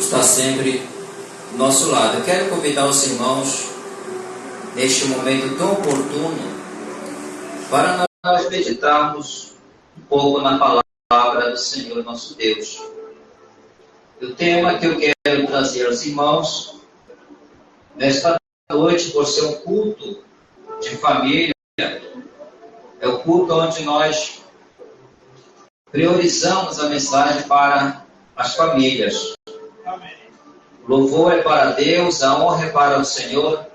está sempre do nosso lado. Eu quero convidar os irmãos, neste momento tão oportuno, para nós meditarmos um pouco na palavra do Senhor nosso Deus. O tema que eu quero trazer aos irmãos nesta noite, por ser um culto de família, é o culto onde nós priorizamos a mensagem para as famílias. Amém. O louvor é para Deus, a honra é para o Senhor,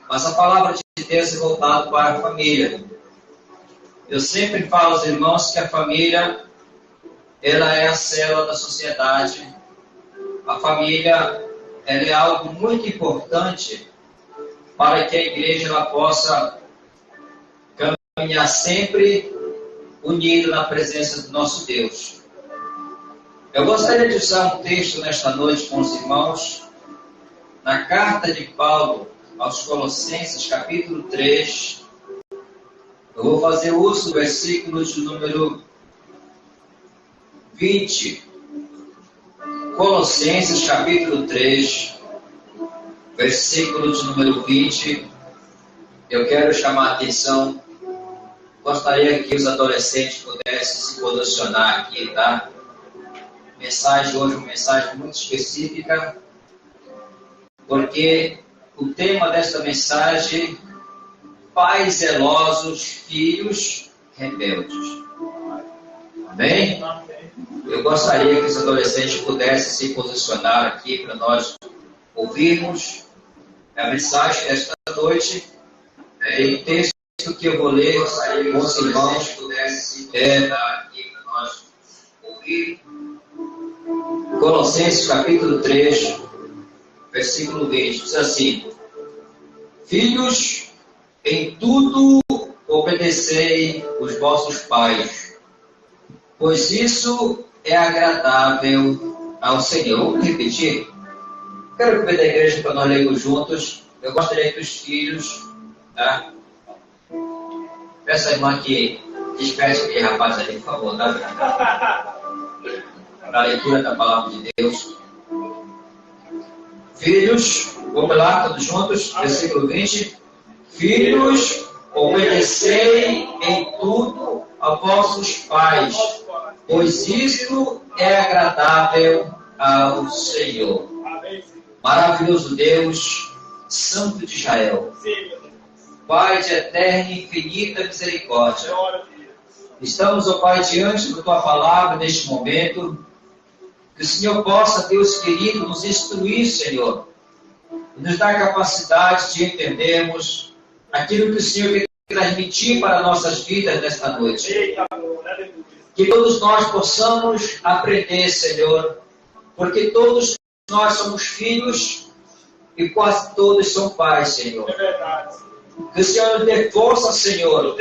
mas a palavra de Deus é voltada para a família. Eu sempre falo aos irmãos que a família, ela é a célula da sociedade. A família, ela é algo muito importante para que a igreja ela possa caminhar sempre unida na presença do nosso Deus. Eu gostaria de usar um texto nesta noite com os irmãos, na carta de Paulo aos Colossenses, capítulo 3. Eu vou fazer uso do versículo de número 20. Colossenses, capítulo 3, versículo de número 20. Eu quero chamar a atenção. Gostaria que os adolescentes pudessem se posicionar aqui, tá? Mensagem hoje, uma mensagem muito específica, porque o tema desta mensagem: pais zelosos, filhos rebeldes. Amém? Eu gostaria que os adolescentes pudessem se posicionar aqui para nós ouvirmos a mensagem desta noite. E o texto que eu vou ler, gostaria que os irmãos pudessem se posicionar aqui para nós ouvir. Colossenses capítulo 3, versículo 20, diz assim: filhos, em tudo obedecei os vossos pais, pois isso é agradável ao Senhor. Vamos repetir? Quero pedir da igreja para nós lermos juntos. Eu gostaria que os filhos, tá? Peço à irmã que desperte aquele rapaz ali, por favor, tá? Para a leitura da palavra de Deus. Filhos, vamos lá, todos juntos, versículo 20. Filhos, obedecei em tudo a vossos pais, pois isto é agradável ao Senhor. Maravilhoso Deus, Santo de Israel, Pai de eterna e infinita misericórdia, estamos, ó Pai, diante da Tua palavra neste momento. Que o Senhor possa, Deus querido, nos instruir, Senhor, e nos dar capacidade de entendermos aquilo que o Senhor quer transmitir para nossas vidas nesta noite. Que todos nós possamos aprender, Senhor, porque todos nós somos filhos e quase todos são pais, Senhor. Que o Senhor nos dê força, Senhor,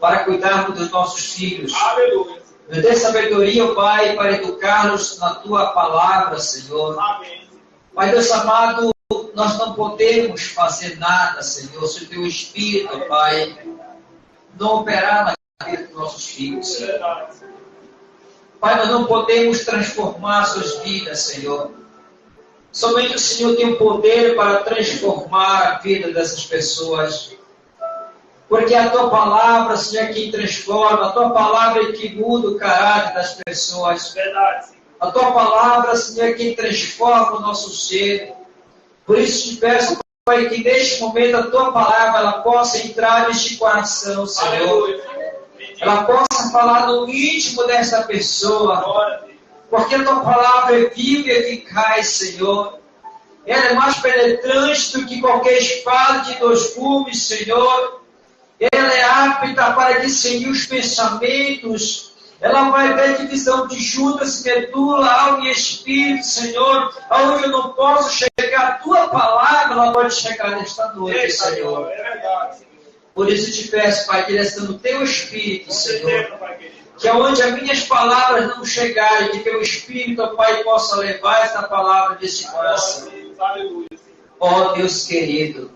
para cuidarmos dos nossos filhos. Aleluia. Nos dê sabedoria, Pai, para educá-los na Tua palavra, Senhor. Amém. Pai Deus amado, nós não podemos fazer nada, Senhor, se o Teu Espírito, Pai, não operar na vida dos nossos filhos, Senhor. Pai, nós não podemos transformar suas vidas, Senhor. Somente o Senhor tem o poder para transformar a vida dessas pessoas. Porque a Tua palavra, Senhor, é quem transforma. A Tua palavra é que muda o caráter das pessoas. Verdade. A Tua palavra, Senhor, é quem transforma o nosso ser. Por isso te peço, Pai, que neste momento a Tua palavra ela possa entrar neste coração, Senhor. Aleluia. Ela possa falar no íntimo desta pessoa. Porque a Tua palavra é viva e eficaz, Senhor. Ela é mais penetrante do que qualquer espada de 2 gumes, Senhor. Ela é apta para discernir os pensamentos. Ela vai ver divisão de juntas, medula, alma e espírito, Senhor. Aonde eu não posso chegar, a Tua palavra ela pode chegar nesta noite, Senhor. É verdade. Por isso eu te peço, Pai, direcionando o Teu Espírito, Senhor. Que aonde as minhas palavras não chegarem, que Teu Espírito, ó Pai, possa levar esta palavra deste coração. Ó Deus querido,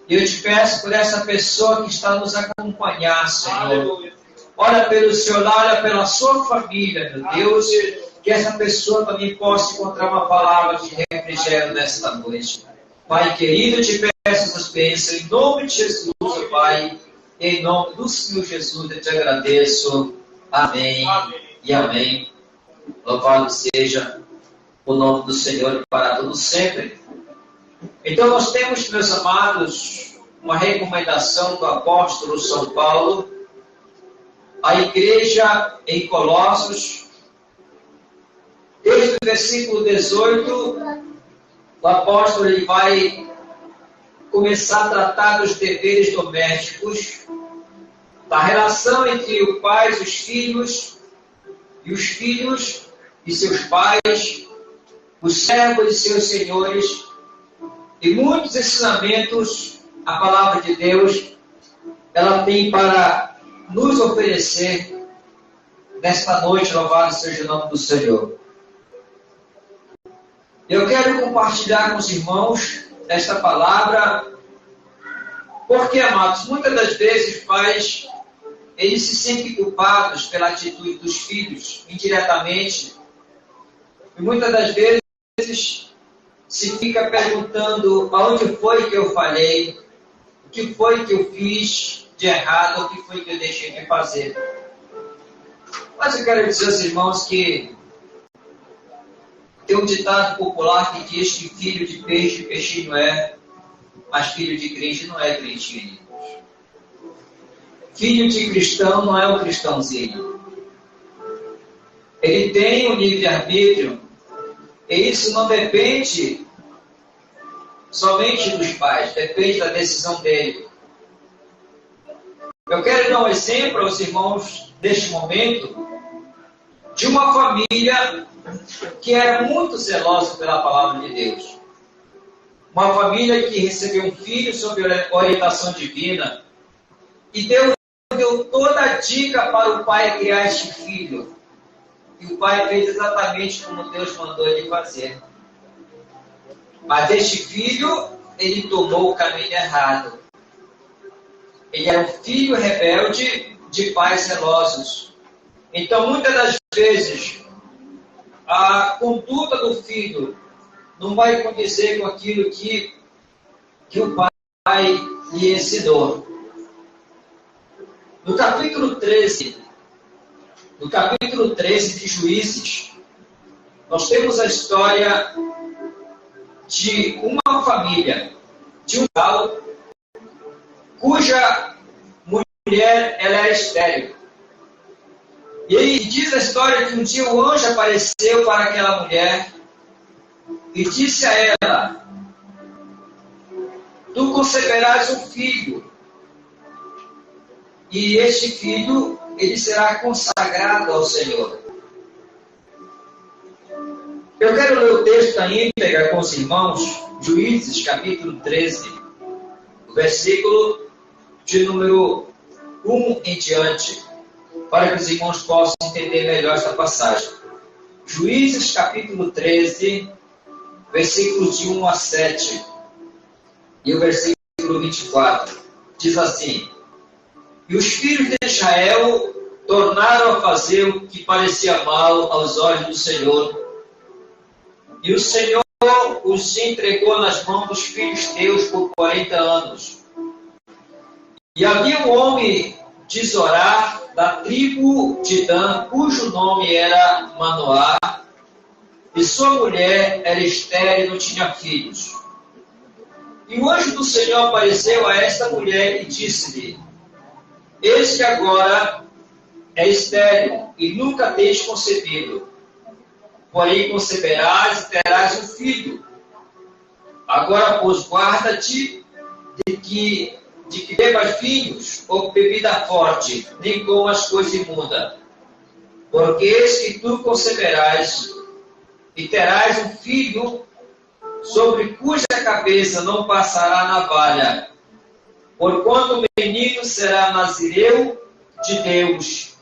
eu te peço por essa pessoa que está nos acompanhando, Senhor. Ora pelo Senhor, ora pela sua família, meu Deus. que essa pessoa também possa encontrar uma palavra de refrigério nesta noite. Pai querido, eu te peço essas bênçãos em nome de Jesus, Pai. Em nome do Senhor Jesus, eu te agradeço. Amém, amém. E amém. Louvado seja o nome do Senhor para todos sempre. Então nós temos, meus amados, uma recomendação do apóstolo São Paulo à igreja em Colossos. Desde o versículo 18, o apóstolo ele vai começar a tratar dos deveres domésticos, da relação entre o pai e os filhos e seus pais, os servos e seus senhores, e muitos ensinamentos a palavra de Deus ela tem para nos oferecer nesta noite. Louvado seja o nome do Senhor. Eu quero compartilhar com os irmãos esta palavra, porque, amados, muitas das vezes os pais eles se sentem culpados pela atitude dos filhos, indiretamente, e muitas das vezes se fica perguntando aonde foi que eu falhei, o que foi que eu fiz de errado, o que foi que eu deixei de fazer. Mas eu quero dizer aos irmãos que tem um ditado popular que diz que filho de peixe, peixinho é, mas filho de crente não é crentinho. Filho de cristão não é um cristãozinho. Ele tem um livre-arbítrio, e isso não depende somente dos pais, depende da decisão dele. Eu quero dar um exemplo aos irmãos neste momento de uma família que era muito zelosa pela palavra de Deus. Uma família que recebeu um filho sob orientação divina e deu toda a dica para o pai criar este filho. E o pai fez exatamente como Deus mandou ele fazer. Mas este filho, ele tomou o caminho errado. Ele era um filho rebelde de pais zelosos. Então, muitas das vezes, a conduta do filho não vai condizer com aquilo que o pai lhe ensinou. No capítulo 13 de Juízes, nós temos a história de uma família, de um casal, cuja mulher ela era estéril. E aí diz a história que um dia o anjo apareceu para aquela mulher e disse a ela: tu conceberás um filho, e este filho ele será consagrado ao Senhor. Eu quero ler o texto da íntegra com os irmãos, Juízes, capítulo 13, versículo de número 1 em diante, para que os irmãos possam entender melhor esta passagem. Juízes, capítulo 13, versículos de 1 a 7, e o versículo 24, diz assim: e os filhos de Israel tornaram a fazer o que parecia mal aos olhos do Senhor. E o Senhor os entregou nas mãos dos filhos teus por 40 anos. E havia um homem de Zorá, da tribo de Dan, cujo nome era Manoá, e sua mulher era estéril e não tinha filhos. E o anjo do Senhor apareceu a esta mulher e disse-lhe: eis que agora é estéril e nunca tens concebido, porém conceberás e terás um filho. Agora, pois, guarda-te de que bebas vinhos ou bebida forte, nem comas coisa imunda. Porque eis que tu conceberás e terás um filho, sobre cuja cabeça não passará navalha, porquanto o menino será nazireu de Deus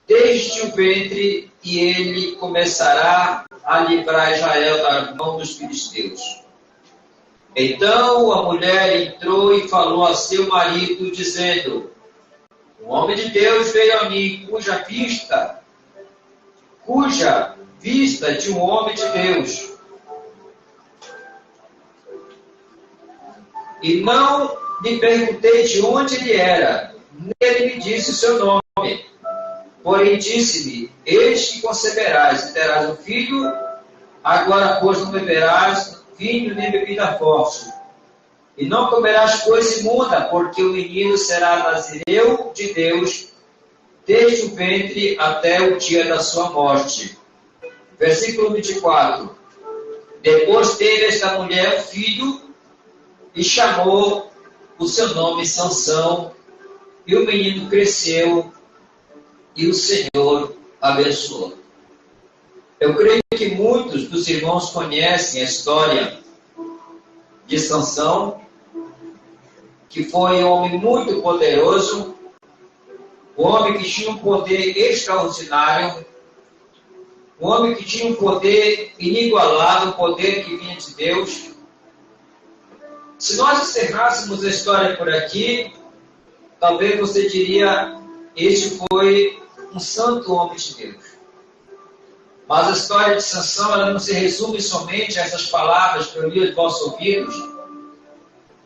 desde o ventre, e ele começará a livrar Israel da mão dos filisteus. Então a mulher entrou e falou a seu marido, dizendo: um homem de Deus veio a mim, cuja vista de um homem de Deus. E não lhe perguntei de onde ele era, nem ele me disse o seu nome. Porém disse-me, eis que conceberás e terás um filho, agora pois não beberás vinho nem bebida forte. E não comerás coisa imunda, porque o menino será nazireu de Deus, desde o ventre até o dia da sua morte. Versículo 24. Depois teve esta mulher um filho, e chamou o seu nome Sansão, e o menino cresceu, e o Senhor abençoou. Eu creio que muitos dos irmãos conhecem a história de Sansão, que foi um homem muito poderoso, um homem que tinha um poder extraordinário, um homem que tinha um poder inigualável, um poder que vinha de Deus. Se nós encerrássemos a história por aqui, talvez você diria, este foi um santo homem de Deus. Mas a história de Sansão, ela não se resume somente a essas palavras que eu li aos vossos ouvidos,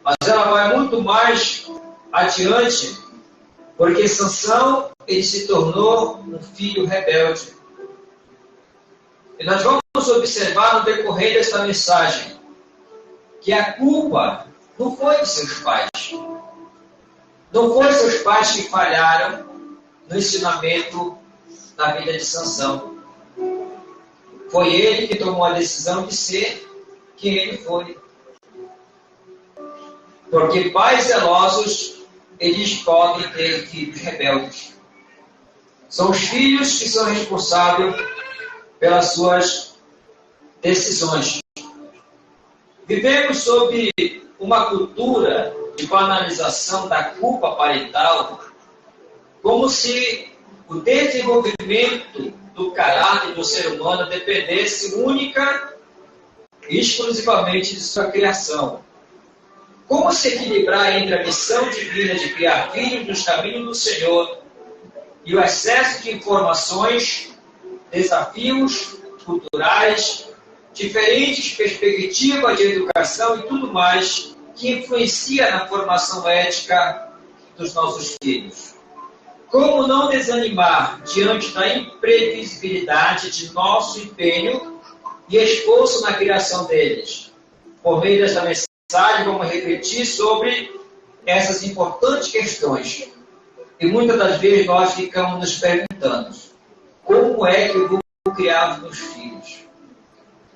mas ela vai muito mais adiante, porque Sansão, ele se tornou um filho rebelde. E nós vamos observar no decorrer desta mensagem que a culpa não foi de seus pais. Não foi seus pais que falharam no ensinamento da vida de Sansão. Foi ele que tomou a decisão de ser quem ele foi. Porque pais zelosos, eles podem ter filhos rebeldes. São os filhos que são responsáveis pelas suas decisões. Vivemos sob uma cultura de banalização da culpa parental, como se o desenvolvimento do caráter do ser humano dependesse única e exclusivamente de sua criação. Como se equilibrar entre a missão divina de criar filhos nos caminhos do Senhor e o excesso de informações, desafios culturais, diferentes perspectivas de educação e tudo mais que influencia na formação ética dos nossos filhos. Como não desanimar diante da imprevisibilidade de nosso empenho e esforço na criação deles? Por meio desta mensagem, vamos refletir sobre essas importantes questões. E muitas das vezes nós ficamos nos perguntando: como é que eu vou criar os meus filhos?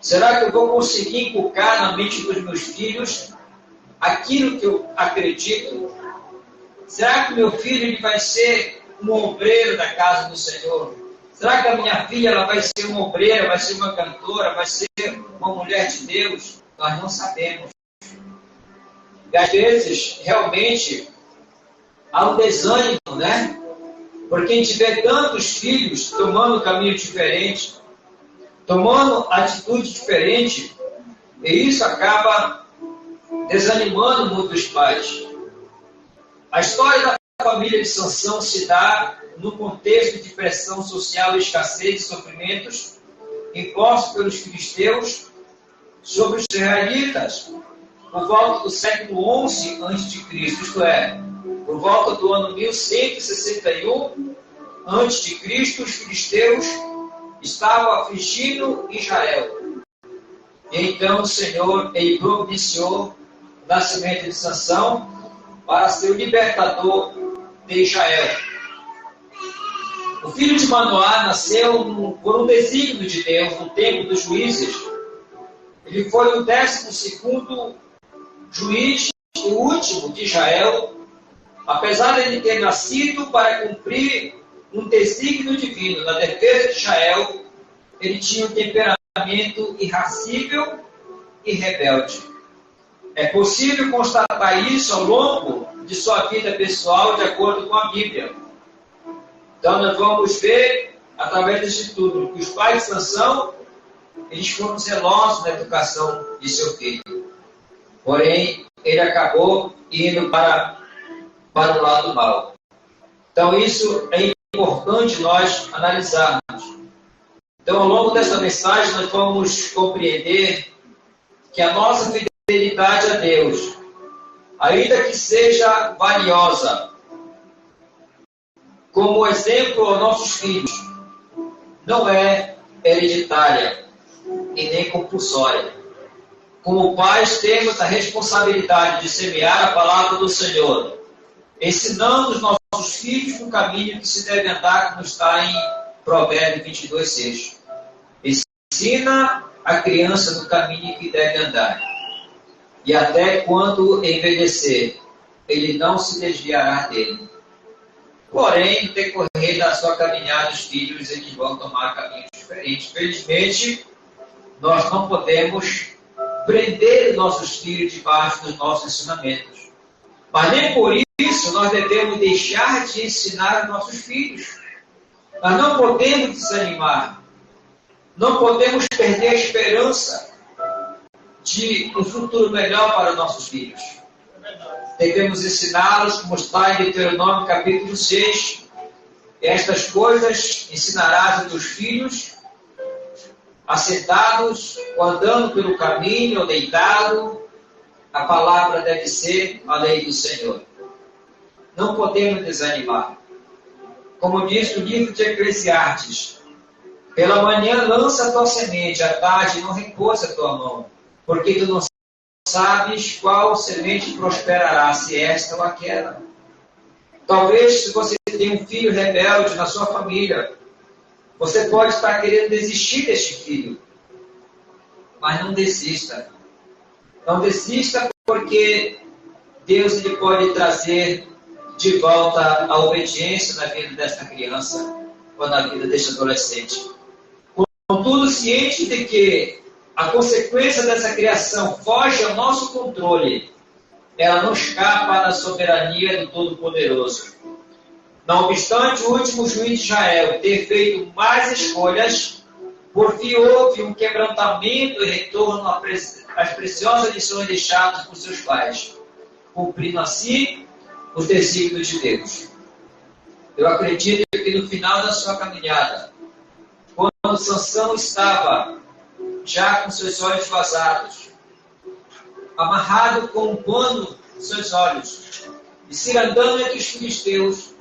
Será que eu vou conseguir inculcar na mente dos meus filhos aquilo que eu acredito? Será que meu filho ele vai ser um obreiro da casa do Senhor? Será que a minha filha ela vai ser uma obreira, vai ser uma cantora, vai ser uma mulher de Deus? Nós não sabemos. E às vezes, realmente, há um desânimo, né? Porque a gente vê tantos filhos tomando caminho diferente, tomando atitude diferente, e isso acaba desanimando muitos pais. A história da família de Sansão se dá no contexto de pressão social, escassez e sofrimentos impostos pelos filisteus sobre os israelitas por volta do século XI a.C., isto é, por volta do ano 1161 a.C., os filisteus estavam afligindo Israel. E então o Senhor ele providenciou o nascimento de Sansão para ser o libertador de Israel. O filho de Manoá nasceu por um desígnio de Deus no tempo dos juízes. Ele foi o 12º juiz e último de Israel, apesar de ele ter nascido para cumprir um desígnio divino na defesa de Israel. Ele tinha um temperamento irascível e rebelde. É possível constatar isso ao longo de sua vida pessoal, de acordo com a Bíblia. Então, nós vamos ver, através desse tudo, que os pais de Sansão, eles foram zelosos na educação de seu filho. Porém, ele acabou indo para o lado mal. Então, isso é importante nós analisarmos. Então, ao longo desta mensagem, nós vamos compreender que a nossa fidelidade a Deus, ainda que seja valiosa, como exemplo aos nossos filhos, não é hereditária e nem compulsória. Como pais, temos a responsabilidade de semear a palavra do Senhor, ensinando os nossos filhos no caminho que se deve andar, como está em Provérbios 22:6. Ensina a criança no caminho que deve andar, e até quando envelhecer, ele não se desviará dele. Porém, no decorrer da sua caminhada, os filhos eles vão tomar caminhos diferentes. Felizmente, nós não podemos prender nossos filhos debaixo dos nossos ensinamentos. Mas nem por isso nós devemos deixar de ensinar os nossos filhos. Nós não podemos desanimar. Não podemos perder a esperança de um futuro melhor para os nossos filhos. Devemos ensiná-los, como está em Deuteronômio capítulo 6. Estas coisas ensinarás a teus filhos, assentados, ou andando pelo caminho, ou deitado. A palavra deve ser a lei do Senhor. Não podemos desanimar. Como diz o livro de Eclesiastes, pela manhã lança a tua semente, à tarde não repousa a tua mão, porque tu não sabes qual semente prosperará, se esta ou aquela. Talvez, se você tem um filho rebelde na sua família, você pode estar querendo desistir deste filho. Mas não desista. Não desista, porque Deus ele pode trazer de volta a obediência na vida desta criança ou na vida deste adolescente. Contudo, ciente de que a consequência dessa criação foge ao nosso controle, ela não escapa da soberania do Todo-Poderoso. Não obstante o último juiz de Israel ter feito mais escolhas, por fim houve um quebrantamento e retorno às preciosas lições deixadas por seus pais, cumprindo assim os desígnios de Deus. Eu acredito que no final da sua caminhada, quando Sansão estava já com seus olhos vazados, amarrado com um pano nos seus olhos, e se andando entre os filisteus,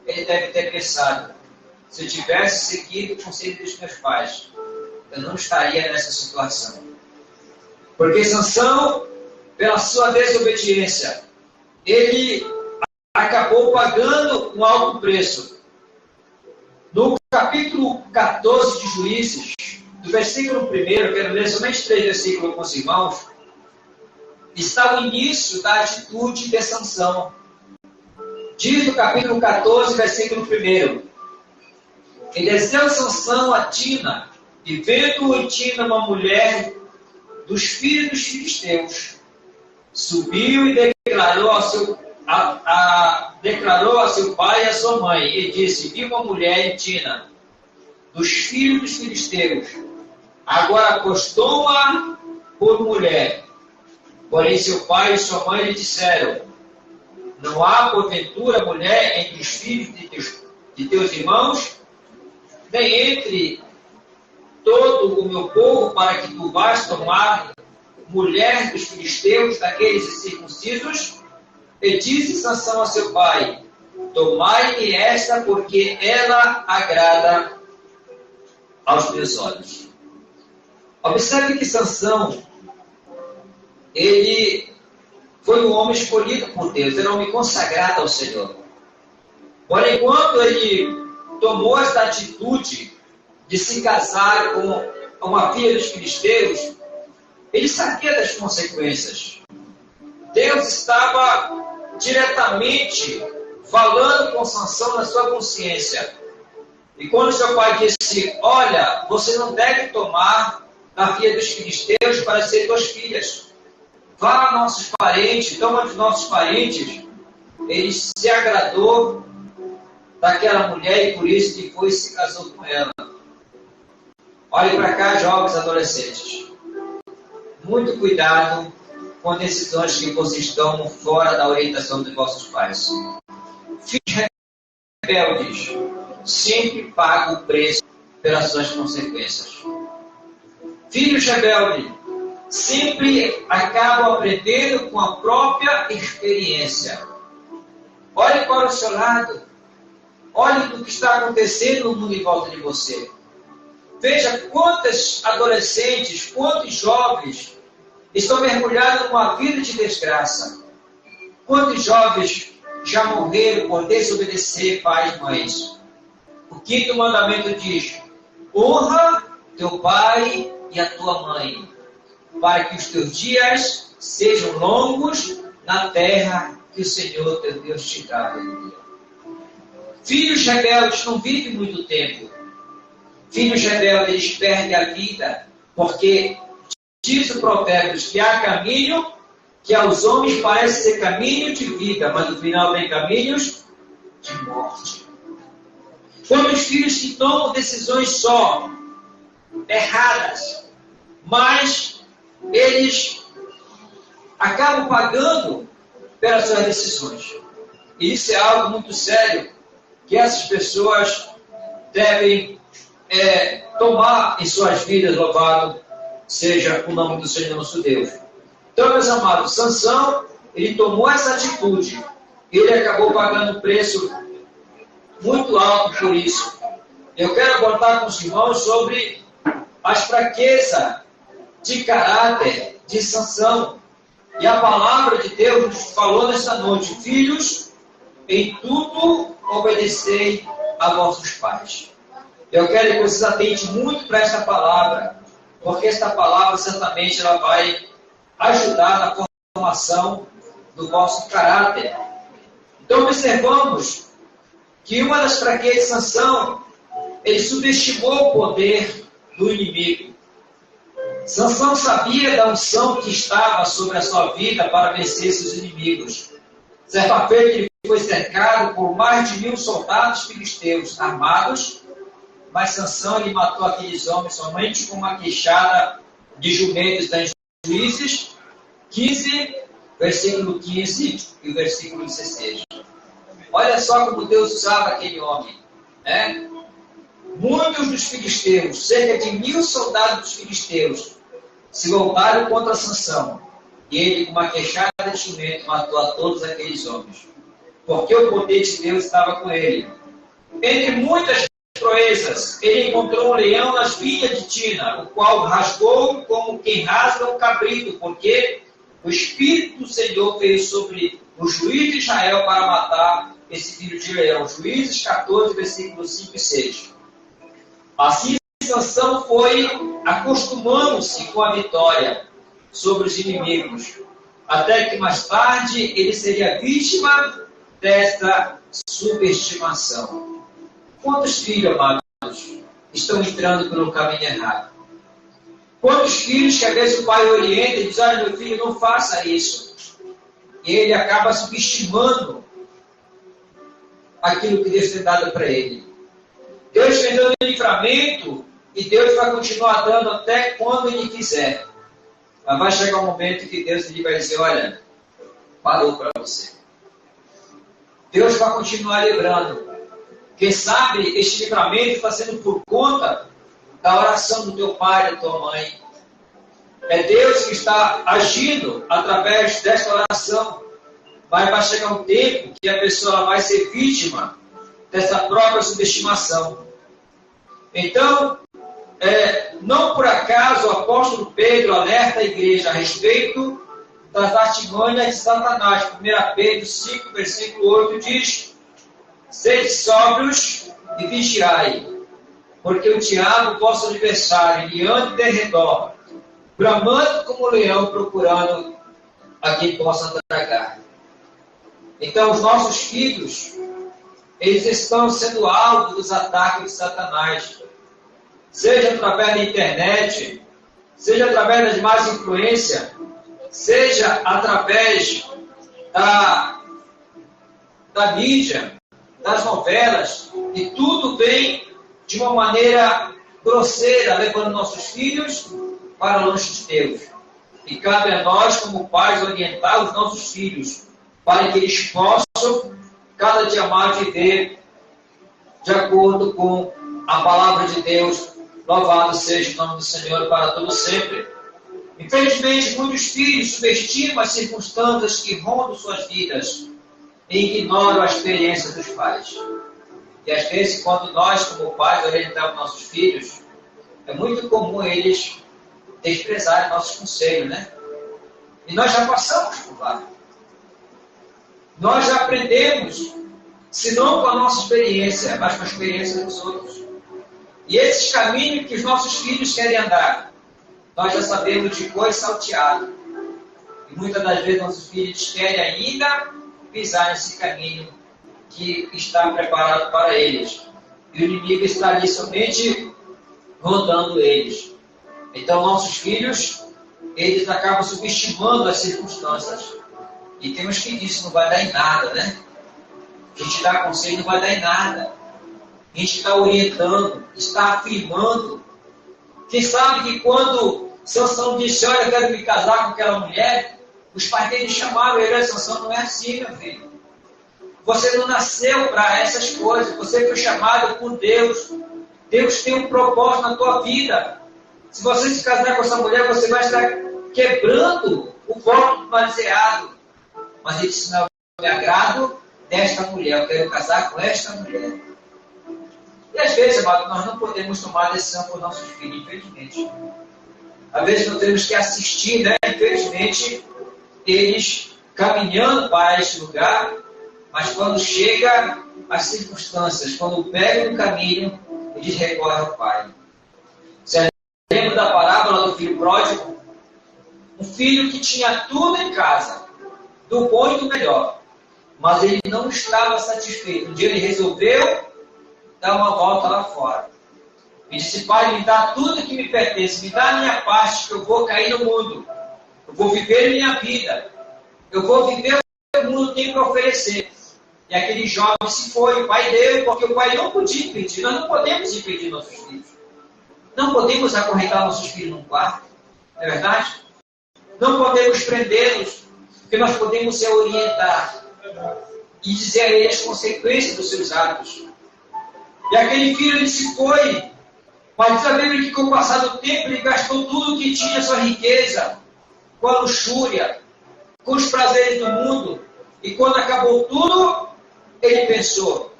ele deve ter pensado: se eu tivesse seguido o conselho dos meus pais, eu não estaria nessa situação. Porque Sansão, pela sua desobediência, ele acabou pagando um alto preço. No capítulo 14 de Juízes, do versículo 1, quero ler somente 3 versículos com os irmãos, está o início da atitude de Sansão. Diz no capítulo 14, versículo 1: E desceu Sansão a Tina, e vendo em Tina uma mulher dos filhos dos filisteus, subiu e declarou ao seu pai e à sua mãe, e disse: Vi uma mulher em Tina, dos filhos dos filisteus, agora postou-a por mulher. Porém seu pai e sua mãe lhe disseram: Não há porventura mulher entre os filhos de teus irmãos, nem entre todo o meu povo, para que tu vás tomar mulher dos filisteus, daqueles incircuncisos? E disse Sansão a seu pai: Tomai-me esta, porque ela agrada aos meus olhos. Observe que Sansão, ele foi um homem escolhido por Deus, era um homem consagrado ao Senhor. Porém, quando ele tomou esta atitude de se casar com uma filha dos filisteus, ele sabia das consequências. Deus estava diretamente falando com Sansão na sua consciência. E quando seu pai disse: Olha, você não deve tomar a filha dos filisteus para ser tuas filhas. Vá a nossos parentes, toma dos nossos parentes. Ele se agradou daquela mulher e por isso ele foi e se casou com ela. Olhem para cá, jovens adolescentes. Muito cuidado com decisões que vocês tomam fora da orientação dos vossos pais. Filhos rebeldes sempre pagam o preço pelas suas consequências. Filhos rebeldes sempre acabam aprendendo com a própria experiência. Olhe para o seu lado. Olhe o que está acontecendo no mundo em volta de você. Veja quantos adolescentes, quantos jovens estão mergulhados numa vida de desgraça. Quantos jovens já morreram por desobedecer pais e mães. O 5º mandamento diz: honra teu pai e a tua mãe, para que os teus dias sejam longos na terra que o Senhor teu Deus te dá. Filhos rebeldes não vivem muito tempo. Filhos rebeldes, eles perdem a vida, porque diz o Provérbios que há caminho que aos homens parece ser caminho de vida, mas no final tem caminhos de morte. Quando os filhos que tomam decisões só erradas, mas eles acabam pagando pelas suas decisões. E isso é algo muito sério que essas pessoas devem tomar em suas vidas. Louvado seja o nome do Senhor nosso Deus. Então, meus amados, Sansão, ele tomou essa atitude. Ele acabou pagando um preço muito alto por isso. Eu quero abordar com os irmãos sobre as fraquezas de caráter de Sansão. E a palavra de Deus nos falou nesta noite: filhos, em tudo obedecei a vossos pais. Eu quero que vocês atentem muito para esta palavra, porque esta palavra certamente ela vai ajudar na formação do vosso caráter. Então observamos que uma das fraquezas de Sansão, ele subestimou o poder do inimigo. Sansão sabia da unção que estava sobre a sua vida para vencer seus inimigos. Certa feita ele foi cercado por mais de 1000 soldados filisteus armados, mas Sansão ele matou aqueles homens somente com uma queixada de jumentos. Está em Juízes 15, versículo 15 e o versículo 16. Olha só como Deus usava aquele homem, né? Muitos dos filisteus, cerca de 1000 soldados dos filisteus, se voltaram contra Sansão. E ele, com uma queixada de jumento, matou a todos aqueles homens. Porque o poder de Deus estava com ele. Entre muitas proezas, ele encontrou um leão nas vinhas de Tina, o qual rasgou como quem rasga um cabrito, porque o Espírito do Senhor veio sobre o juiz de Israel para matar esse filho de leão. Juízes 14, versículos 5 e 6. Assim, Sansão foi acostumando-se com a vitória sobre os inimigos, até que mais tarde ele seria vítima desta subestimação. Quantos filhos, amados, estão entrando pelo caminho errado? Quantos filhos que às vezes o pai orienta e diz: olha, meu filho, não faça isso. E ele acaba subestimando aquilo que Deus tem dado para ele. Deus tem dando livramento e Deus vai continuar dando até quando Ele quiser. Mas vai chegar um momento que Deus ele vai dizer: olha, parou para você. Deus vai continuar livrando. Quem sabe este livramento está sendo por conta da oração do teu pai, da tua mãe. É Deus que está agindo através desta oração. Mas vai chegar um tempo que a pessoa vai ser vítima dessa própria subestimação. Então, não por acaso o apóstolo Pedro alerta a igreja a respeito das artimanhas de Satanás. 1 Pedro 5, versículo 8 diz: sede sóbrios e vigiai, porque o diabo, vosso adversário, ele anda de redor, bramando como leão, procurando a quem possa tragar. Então, os nossos filhos, eles estão sendo alvo dos ataques de Satanás, seja através da internet, seja através das más influências, seja através da mídia, das novelas, e tudo vem de uma maneira grosseira, levando nossos filhos para longe de Deus. E cabe a nós, como pais, orientar os nossos filhos, para que eles possam cada dia mais viver de acordo com a palavra de Deus. Louvado seja o nome do Senhor para todo sempre. Infelizmente, muitos filhos subestimam as circunstâncias que rondam suas vidas e ignoram a experiência dos pais. E às vezes, quando nós, como pais, orientamos nossos filhos, é muito comum eles desprezarem nossos conselhos, né? E nós já passamos por lá. Nós já aprendemos, se não com a nossa experiência, mas com a experiência dos outros. E esses caminhos que os nossos filhos querem andar, nós já sabemos de cor e salteado. E muitas das vezes nossos filhos querem ainda pisar nesse caminho que está preparado para eles. E o inimigo está ali somente rondando eles. Então nossos filhos, eles acabam subestimando as circunstâncias. E temos que isso não vai dar em nada, né? A gente dá conselho não vai dar em nada. A gente está orientando, está afirmando. Quem sabe que quando Sansão disse, olha, eu quero me casar com aquela mulher, os pais dele chamaram ele, olha, Sansão, não é assim, meu filho. Você não nasceu para essas coisas, você foi chamado por Deus. Deus tem um propósito na tua vida. Se você se casar com essa mulher, você vai estar quebrando o voto baseado. Mas ele disse, não, eu me agrado desta mulher, eu quero casar com esta mulher. E às vezes, amado, nós não podemos tomar decisão por nossos filhos, infelizmente. Às vezes nós temos que assistir, né? Infelizmente, eles caminhando para este lugar, mas quando chega as circunstâncias, quando pegam o caminho, eles recorrem ao pai. Você lembra da parábola do filho pródigo? Um filho que tinha tudo em casa, do bom e do melhor, mas ele não estava satisfeito. Um dia ele resolveu dar uma volta lá fora. E disse, pai, me dá tudo que me pertence, me dá a minha parte, que eu vou cair no mundo. Eu vou viver minha vida. Eu vou viver o que o mundo tem para oferecer. E aquele jovem se foi, o pai deu, porque o pai não podia impedir. Nós não podemos impedir nossos filhos. Não podemos acorrentar nossos filhos num quarto. Não é verdade? Não podemos prendê-los, porque nós podemos se orientar e dizer a eles as consequências dos seus atos. E aquele filho, ele se foi. Mas diz a Bíblia que com o passar do tempo ele gastou tudo que tinha, sua riqueza, com a luxúria, com os prazeres do mundo. E quando acabou tudo, ele pensou,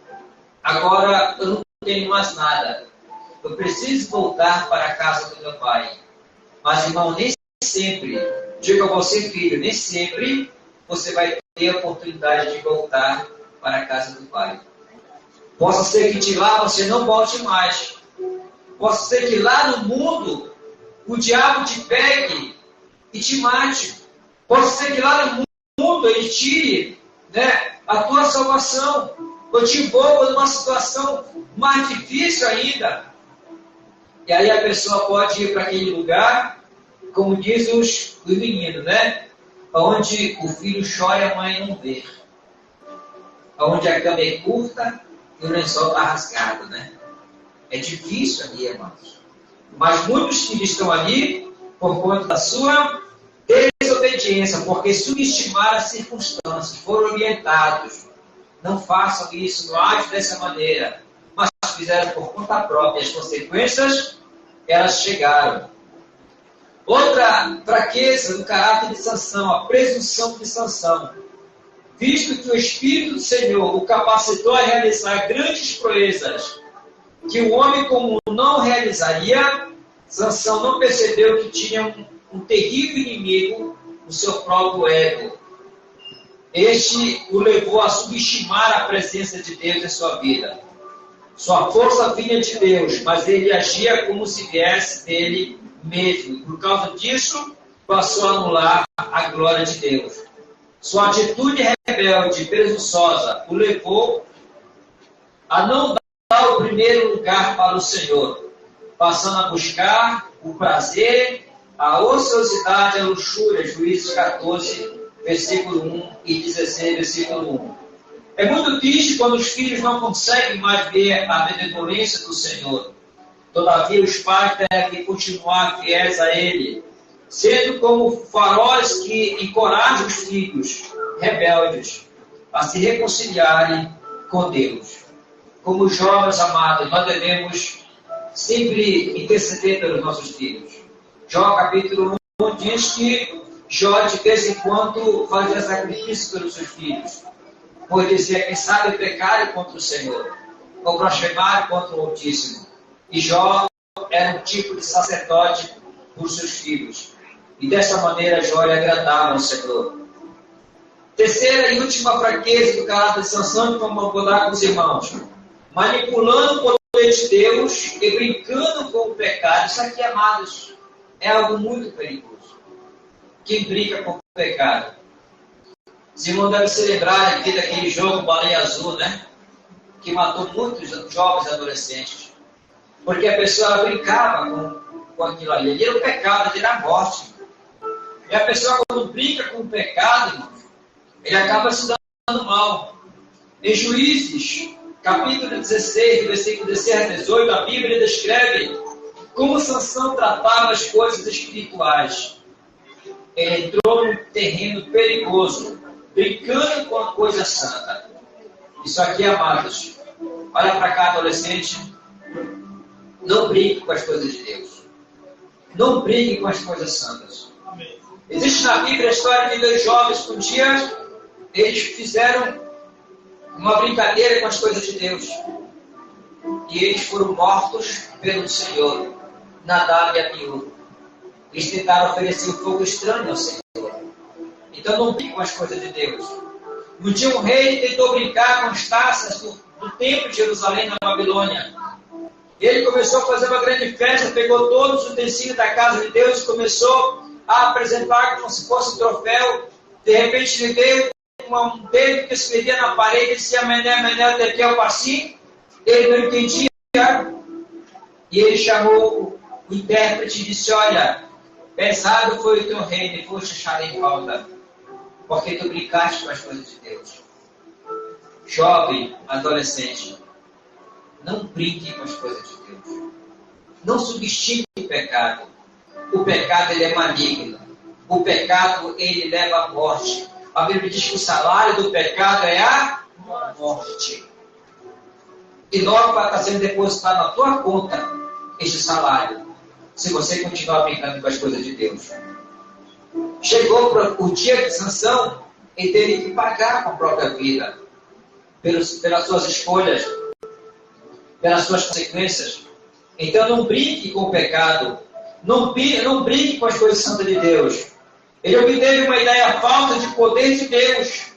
agora eu não tenho mais nada. Eu preciso voltar para a casa do meu pai. Mas, irmão, nem sempre, digo a você, filho, nem sempre você vai ter a oportunidade de voltar para a casa do pai. Possa ser que de lá você não volte mais. Possa ser que lá no mundo o diabo te pegue e te mate. Possa ser que lá no mundo ele tire, né, a tua salvação, ou te envolva numa situação mais difícil ainda. E aí a pessoa pode ir para aquele lugar, como diz os meninos, né? Onde o filho chora e a mãe não vê. Onde a cama é curta e o lençol está rasgado, né? É difícil ali, irmãos. Mas muitos filhos estão ali por conta da sua desobediência, porque subestimaram as circunstâncias, foram orientados. Não façam isso, não agem dessa maneira. Mas fizeram por conta própria. As consequências, elas chegaram. Outra fraqueza do caráter de Sansão, a presunção de Sansão. Visto que o Espírito do Senhor o capacitou a realizar grandes proezas que o homem comum não realizaria, Sansão não percebeu que tinha um terrível inimigo no seu próprio ego. Este o levou a subestimar a presença de Deus em sua vida. Sua força vinha de Deus, mas ele agia como se viesse dele mesmo. Por causa disso, passou a anular a glória de Deus. Sua atitude rebelde e presunçosa o levou a não dar o primeiro lugar para o Senhor, passando a buscar o prazer, a ociosidade e a luxúria. Juízes 14, versículo 1 e 16, versículo 1. É muito triste quando os filhos não conseguem mais ver a benevolência do Senhor. Todavia, os pais devem continuar fiéis a Ele, sendo como faróis que encorajam os filhos rebeldes a se reconciliarem com Deus. como jovens amados, nós devemos sempre interceder pelos nossos filhos. Jó capítulo 1 diz que Jó de vez em quando fazia sacrifício pelos seus filhos, pois dizia: quem sabe pecar contra o Senhor, ou blasfemar contra o Altíssimo. E Jó era um tipo de sacerdote por seus filhos. E dessa maneira Jó lhe agradava ao Senhor. Terceira e última fraqueza do caráter de Sansão, que vamos abordar com os irmãos: manipulando o poder de Deus e brincando com o pecado. Isso aqui, amados, é algo muito perigoso. Quem brinca com o pecado. Os irmãos devem se lembrar aqui daquele jogo Baleia Azul, né? Que matou muitos jovens adolescentes. Porque a pessoa brincava com aquilo ali. Ali era o pecado, ali era a morte. E a pessoa, quando brinca com o pecado, irmão, ele acaba se dando mal. Em Juízes, capítulo 16, versículo 16 a 18, a Bíblia descreve como Sansão tratava as coisas espirituais. Ele entrou num terreno perigoso, brincando com a coisa santa. Isso aqui, amados, olha para cá, adolescente, não brinque com as coisas de Deus. Não brinque com as coisas santas. Existe na Bíblia a história de dois jovens que um dia eles fizeram uma brincadeira com as coisas de Deus. E eles foram mortos pelo Senhor, Nadab e Abiú. Eles tentaram oferecer um fogo estranho ao Senhor. Então não brinque com as coisas de Deus. Um dia um rei tentou brincar com as taças do templo de Jerusalém na Babilônia. Ele começou a fazer uma grande festa, pegou todos os utensílios da casa de Deus e começou a apresentar como se fosse um troféu. De repente ele veio um dedo que escrevia na parede e dizia: Mené, Mené, Tekel, Passim. Ele não entendia. E ele chamou o intérprete e disse: olha, pesado foi o teu reino e foste achado em falta, porque tu brincaste com as coisas de Deus. Jovem, adolescente, não brinque com as coisas de Deus. Não subestime o pecado. O pecado, ele é maligno. O pecado, ele leva à morte. A Bíblia diz que o salário do pecado é a morte. E logo vai estar sendo depositado na tua conta este salário, se você continuar brincando com as coisas de Deus. Chegou o dia de Sansão, ele teve que pagar com a própria vida, pelas suas escolhas, pelas suas consequências. Então não brinque com o pecado, não brinque com as coisas santas de Deus. Ele obteve uma ideia falsa de poder de Deus,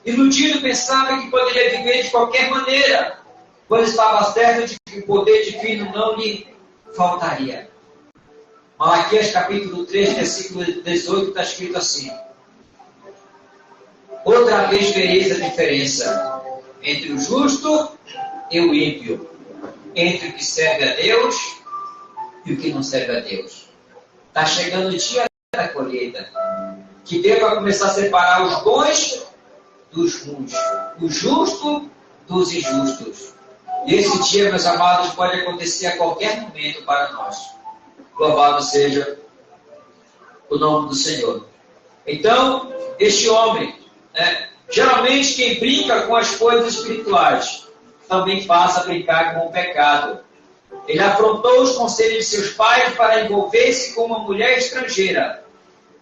iludido, pensava que poderia viver de qualquer maneira, quando estava certo de que o poder divino não lhe faltaria. Malaquias capítulo 3, versículo 18, está escrito assim: outra vez vereis a diferença entre o justo e o ímpio, entre o que serve a Deus e o que não serve a Deus. Está chegando o dia da colheita, que Deus vai começar a separar os bons dos ruins, o justo dos injustos. E esse dia, meus amados, pode acontecer a qualquer momento para nós. Louvado seja o nome do Senhor. Então, este homem, geralmente quem brinca com as coisas espirituais, também passa a brincar com o pecado. Ele afrontou os conselhos de seus pais para envolver-se com uma mulher estrangeira.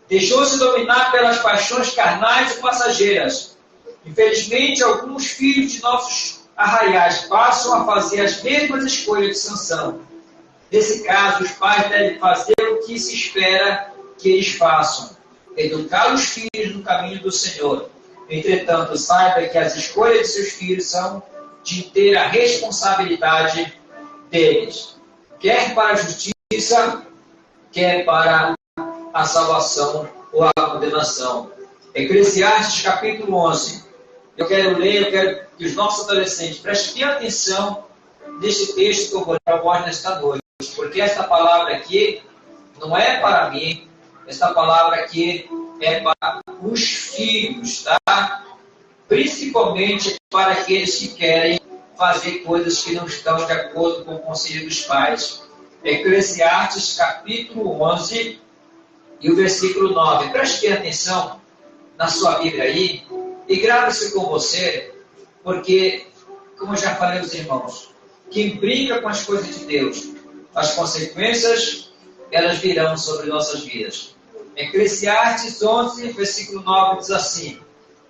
Deixou-se dominar pelas paixões carnais e passageiras. Infelizmente, alguns filhos de nossos arraiais passam a fazer as mesmas escolhas de Sansão. Nesse caso, os pais devem fazer o que se espera que eles façam: educar os filhos no caminho do Senhor. Entretanto, saiba que as escolhas de seus filhos são de inteira responsabilidade deles, quer para a justiça, quer para a salvação ou a condenação. Eclesiastes capítulo 11. Eu quero que os nossos adolescentes prestem atenção nesse texto que eu vou ler para vós nesta noite, porque esta palavra aqui não é para mim, esta palavra aqui é para os filhos, tá? Principalmente para aqueles que querem fazer coisas que não estão de acordo com o conselho dos pais. Eclesiastes capítulo 11 e o versículo 9. Preste atenção na sua Bíblia aí e grave isso com você, porque como eu já falei aos irmãos, quem brinca com as coisas de Deus, as consequências, elas virão sobre nossas vidas. Eclesiastes 11, versículo 9 diz assim: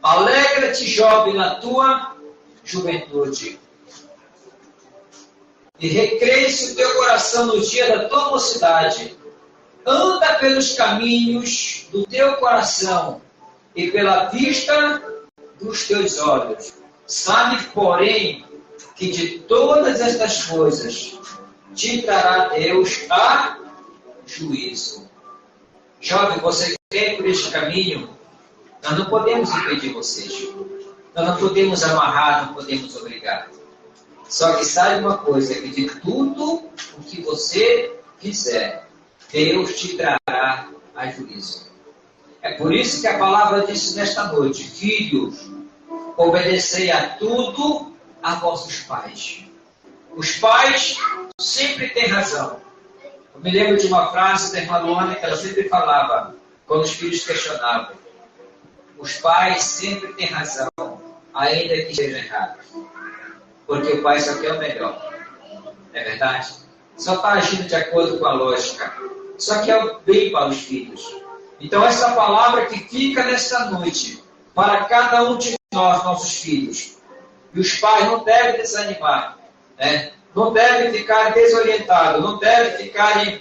alegra-te, jovem, na tua juventude, e recreie-se o teu coração no dia da tua mocidade. Anda pelos caminhos do teu coração e pela vista dos teus olhos. Sabe, porém, que de todas estas coisas te trará Deus a juízo. Jovem, você quer ir por este caminho? Nós não podemos impedir vocês. Nós não podemos amarrar, não podemos obrigar. Só que sabe uma coisa, que de tudo o que você fizer, Deus te trará a juízo. É por isso que a palavra disse nesta noite: filhos, obedecei a tudo a vossos pais. Os pais sempre têm razão. Eu me lembro de uma frase da irmã Luana que ela sempre falava, quando os filhos questionavam: os pais sempre têm razão, ainda que estejam errados. Porque o pai só quer o melhor. É verdade? Só está agindo de acordo com a lógica. Só quer o bem para os filhos. Então essa palavra que fica nesta noite, para cada um de nós, nossos filhos. E os pais não devem desanimar. Né? Não devem ficar desorientados. Não devem ficarem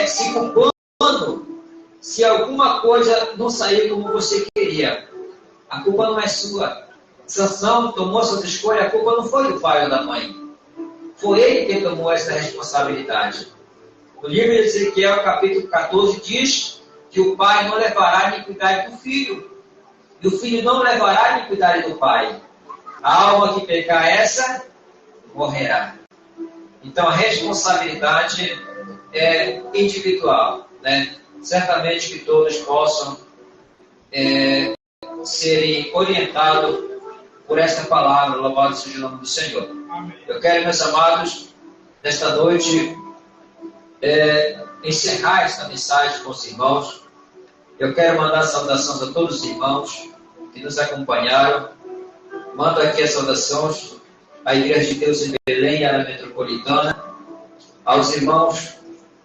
se culpando se alguma coisa não sair como você queria. A culpa não é sua. Sansão tomou suas escolhas, a culpa não foi do pai ou da mãe. Foi ele quem tomou essa responsabilidade. No livro de Ezequiel, capítulo 14, diz que o pai não levará a iniquidade do filho. E o filho não levará a iniquidade do pai. A alma que pecar essa, morrerá. Então a responsabilidade é individual. Né? Certamente que todos possam serem orientados por esta palavra. Louvado seja o nome do Senhor. Amém. Eu quero, meus amados, nesta noite, encerrar esta mensagem com os irmãos. Eu quero mandar saudações a todos os irmãos que nos acompanharam. Mando aqui as saudações à Igreja de Deus em Belém, área metropolitana, aos irmãos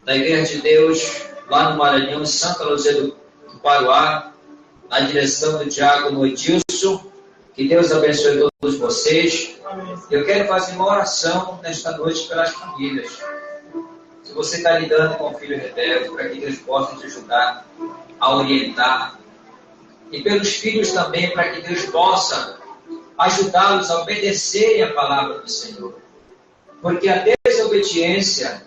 da Igreja de Deus lá no Maranhão, em Santa Luzia do Paruá, na direção do diácono Edilson. Que Deus abençoe todos vocês. Eu quero fazer uma oração nesta noite pelas famílias. Se você está lidando com o filho rebelde, para que Deus possa te ajudar a orientar. E pelos filhos também, para que Deus possa ajudá-los a obedecerem a palavra do Senhor. Porque a desobediência,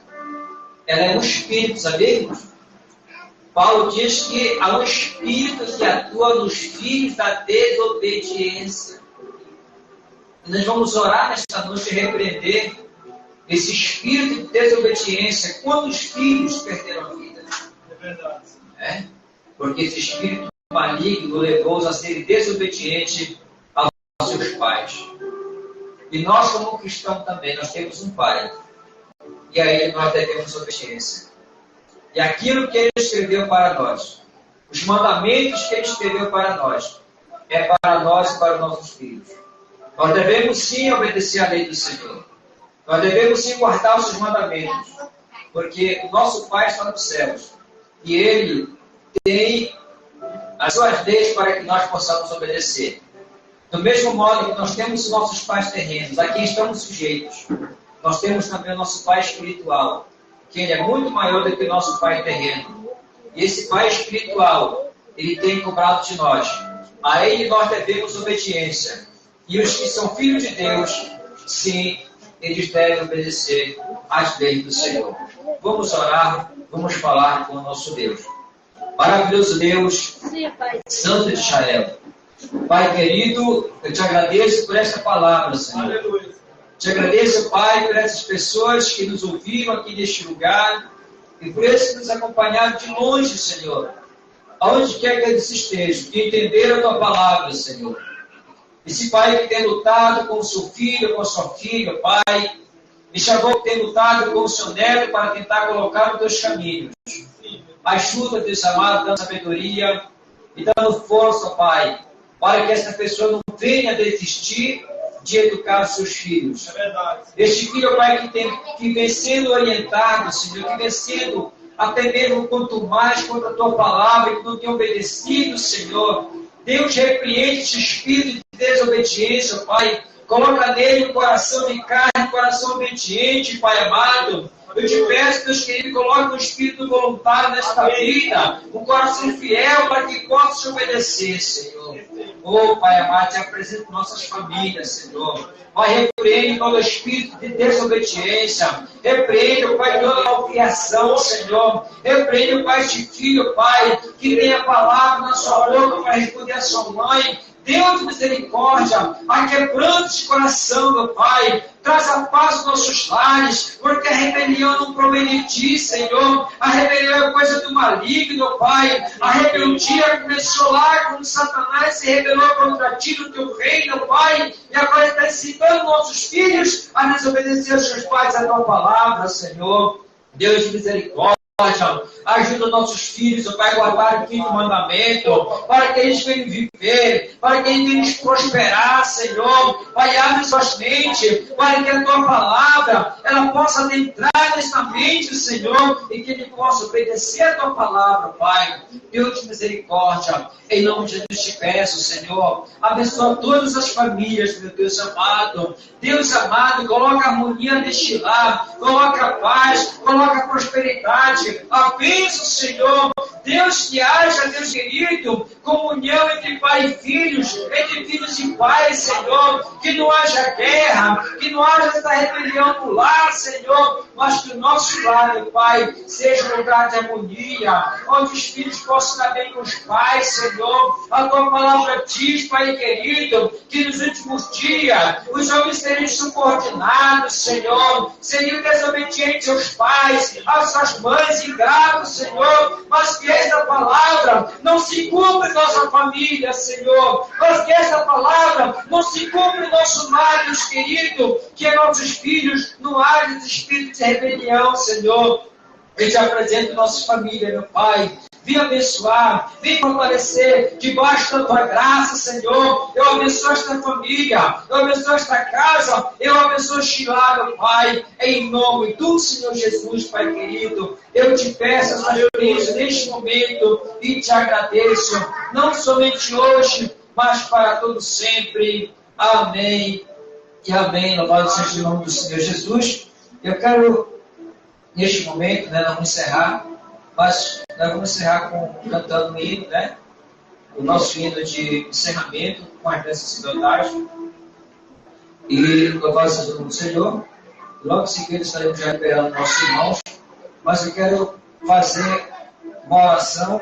ela é um espírito, sabemos? Paulo diz que há um espírito que atua nos filhos da desobediência. E nós vamos orar nesta noite e repreender esse espírito de desobediência. Quantos filhos perderam a vida? É verdade. Porque esse espírito maligno levou-os a serem desobedientes aos seus pais. E nós, como cristãos também, nós temos um pai. E a ele nós devemos obediência. E aquilo que ele escreveu para nós, os mandamentos que ele escreveu para nós, é para nós e para os nossos filhos. Nós devemos sim obedecer à lei do Senhor. Nós devemos sim guardar os seus mandamentos. Porque o nosso Pai está nos céus. E Ele tem as suas leis para que nós possamos obedecer. Do mesmo modo que nós temos os nossos pais terrenos, a quem estamos sujeitos, nós temos também o nosso Pai espiritual, que ele é muito maior do que o nosso pai terreno. E esse pai espiritual, ele tem cobrado de nós. A ele nós devemos obediência. E os que são filhos de Deus, sim, eles devem obedecer às leis do Senhor. Vamos orar, vamos falar com o nosso Deus. Maravilhoso Deus, Santo de Israel. Pai querido, eu te agradeço por esta palavra, Senhor. Aleluia. Te agradeço, Pai, por essas pessoas que nos ouviram aqui neste lugar e por esses que nos acompanharam de longe, Senhor. Aonde quer que eles estejam, que entenderam a Tua palavra, Senhor. Esse Pai que tem lutado com o seu filho, com a sua filha, Pai, me chamou que tem lutado com o seu neto para tentar colocar nos Teus caminhos. Ajuda, Deus amado, dando sabedoria e dando força, Pai, para que essa pessoa não venha desistir de educar os seus filhos. Este filho, Pai, que vem sendo orientado, Senhor, que vem sendo até mesmo quanto mais contra a Tua palavra, que não tem obedecido, Senhor. Deus, repreende esse espírito de desobediência, Pai. Coloca nele um coração de carne, um coração obediente, Pai amado. Eu te peço, Deus querido, coloque um espírito voluntário nesta vida, um coração fiel para que possa te obedecer, Senhor. Oh, Pai amado, te apresento nossas famílias, Senhor. Pai, repreende todo espírito de desobediência. Repreende, Pai, toda malcriação, Senhor. Repreende, Pai, este filho, Pai, que tem a palavra na sua boca para responder a sua mãe. Deus de misericórdia, aquebrando esse coração, meu Pai. Traz a paz aos nossos lares, porque a rebelião não provém de ti, Senhor. A rebelião é coisa do maligno, Pai. A rebeldia começou lá quando Satanás se rebelou contra ti no teu reino, Pai. E agora está incitando nossos filhos a desobedecer aos seus pais a tua palavra, Senhor. Deus de misericórdia. Ajuda nossos filhos, Pai, a guardar o quinto mandamento, para que eles venham viver, para que eles venham prosperar, Senhor. Pai, abre suas mentes, para que a Tua palavra, ela possa adentrar nesta mente, Senhor, e que ele possa obedecer a Tua palavra, Pai. Deus de misericórdia, em nome de Jesus te peço, Senhor, abençoa todas as famílias, meu Deus amado. Deus amado, coloca harmonia neste lar, coloca paz, coloca prosperidade. Abençoa, Senhor, Deus que haja, Deus querido, comunhão entre pai e filhos, entre filhos e pais, Senhor, que não haja guerra, que não haja essa rebelião no lar, Senhor, mas que o nosso lar, meu Pai, seja um lugar de harmonia, onde os filhos possam estar bem com os pais, Senhor. A Tua palavra diz, Pai querido, que nos últimos dias os homens seriam subordinados, Senhor, seriam desobedientes aos pais, às suas mães, ingratos, Senhor, mas que esta palavra não se cumpra em nossa família, Senhor, mas que esta palavra não se cumpra em nosso lar, Deus querido, que nossos filhos não haja esse espírito de rebelião, Senhor. Eu te apresento nossa família, meu Pai. Vem abençoar, vem fortalecer debaixo da Tua graça, Senhor. Eu abençoo esta família, eu abençoo esta casa, eu abençoo Shiloh, meu Pai, em nome do Senhor Jesus, Pai querido. Eu te peço essa bênção neste momento e te agradeço, não somente hoje, mas para todo sempre. Amém e amém. Louvado seja o nome do Senhor Jesus. Eu quero, neste momento, não vamos encerrar, mas nós vamos encerrar cantando um hino, o nosso hino de encerramento com as necessidades. E louvado seja o nome do Senhor. Logo em seguida estaremos já liberando nossos irmãos, mas eu quero fazer uma oração